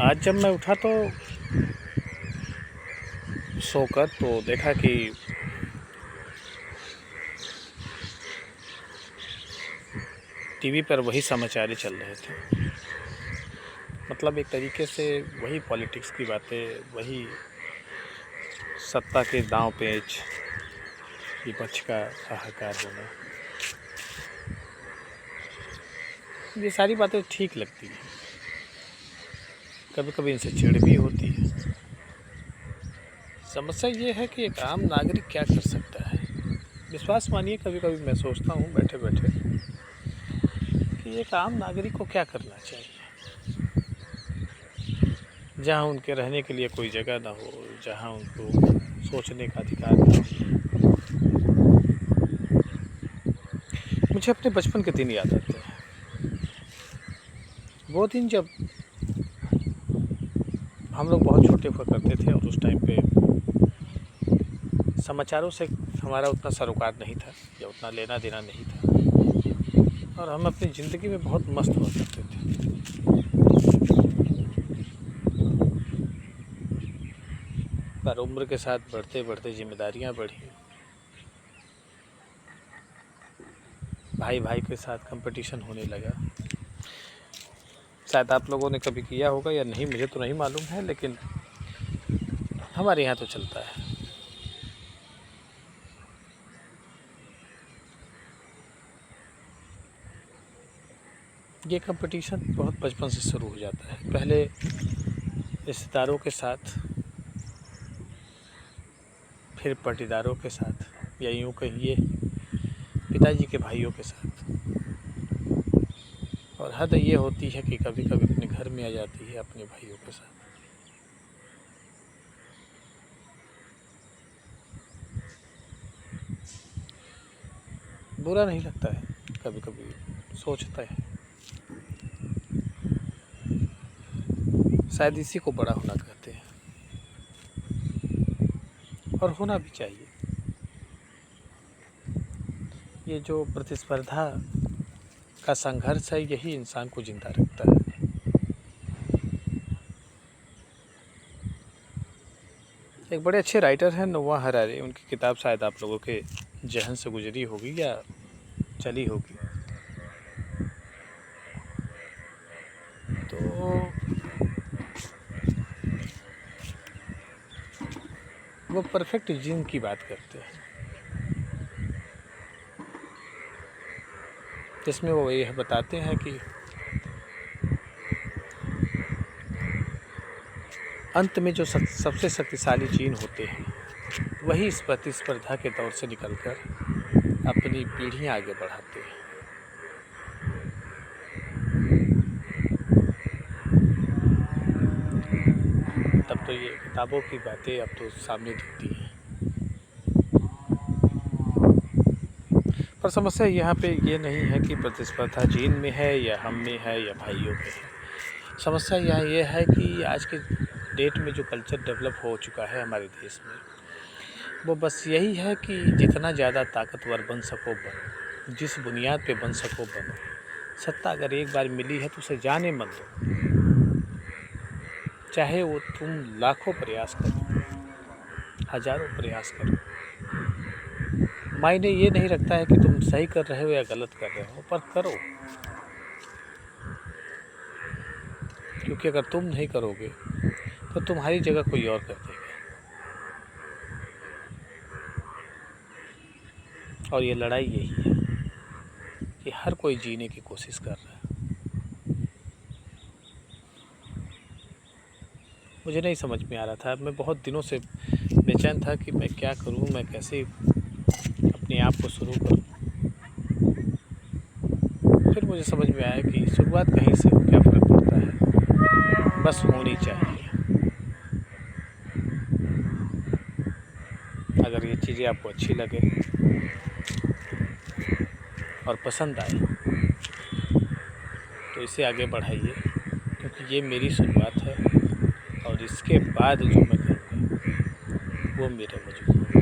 आज जब मैं उठा तो सोकर तो देखा कि टीवी पर वही समाचार ही चल रहे थे। मतलब एक तरीके से वही पॉलिटिक्स की बातें, वही सत्ता के दांव पेच, विपक्ष का हाहाकार होना, ये सारी बातें ठीक लगती हैं। कभी कभी इनसे चिढ़ भी होती है। समस्या ये है कि एक आम नागरिक क्या कर सकता है। विश्वास मानिए, कभी कभी मैं सोचता हूँ बैठे बैठे कि एक आम नागरिक को क्या करना चाहिए, जहाँ उनके रहने के लिए कोई जगह ना हो, जहाँ उनको सोचने का अधिकार ना हो। मुझे अपने बचपन के दिन याद आते हैं। वो दिन जब हम लोग बहुत छोटे हुआ करते थे और उस टाइम पे समाचारों से हमारा उतना सरोकार नहीं था या उतना लेना देना नहीं था, और हम अपनी ज़िंदगी में बहुत मस्त हुआ करते थे। पर उम्र के साथ बढ़ते बढ़ते जिम्मेदारियां बढ़ी, भाई भाई के साथ कंपटीशन होने लगा। शायद आप लोगों ने कभी किया होगा या नहीं, मुझे तो नहीं मालूम है, लेकिन हमारे यहाँ तो चलता है। ये कंपटीशन बहुत बचपन से शुरू हो जाता है। पहले रिश्तेदारों के साथ, फिर पाटीदारों के साथ, या यूँ कहिए पिताजी के भाइयों के साथ, और हद ये होती है कि कभी कभी अपने घर में आ जाती है अपने भाइयों के साथ। बुरा नहीं लगता है, कभी कभी सोचता है शायद इसी को बड़ा होना कहते हैं, और होना भी चाहिए। ये जो प्रतिस्पर्धा का संघर्ष है, यही इंसान को जिंदा रखता है। एक बड़े अच्छे राइटर हैं नोआ हरारी, उनकी किताब शायद आप लोगों के जहन से गुजरी होगी या चली होगी। तो वो परफेक्ट जीन की बात करते हैं, जिसमें वो यह बताते हैं कि अंत में जो सबसे शक्तिशाली जीन होते हैं, वही इस प्रतिस्पर्धा के दौर से निकलकर अपनी पीढ़ियाँ आगे बढ़ाते हैं। तब तो ये किताबों की बातें अब तो सामने दिखती हैं। पर समस्या यहाँ पे ये नहीं है कि प्रतिस्पर्धा जीन में है या हम में है या भाइयों में है। समस्या यहाँ ये है कि आज के डेट में जो कल्चर डेवलप हो चुका है हमारे देश में, वो बस यही है कि जितना ज़्यादा ताकतवर बन सको बनो, जिस बुनियाद पे बन सको बनो। सत्ता अगर एक बार मिली है तो उसे जाने मत दो, चाहे वो तुम लाखों प्रयास करो, हजारों प्रयास करो। मायने ये नहीं रखता है कि तुम सही कर रहे हो या गलत कर रहे हो, पर करो, क्योंकि अगर तुम नहीं करोगे तो तुम्हारी जगह कोई और कर देगा। और ये लड़ाई यही है कि हर कोई जीने की कोशिश कर रहा है। मुझे नहीं समझ में आ रहा था, मैं बहुत दिनों से बेचैन था कि मैं क्या करूं, मैं कैसे अपने आप को शुरू करूं। फिर मुझे समझ में आया कि शुरुआत कहीं से हो, क्या फ़र्क पड़ता है, बस होनी चाहिए। अगर ये चीज़ें आपको अच्छी लगे और पसंद आए तो इसे आगे बढ़ाइए, क्योंकि ये मेरी शुरुआत है, और इसके बाद जो मैं करूँगा वो मेरे मौजूद होगा।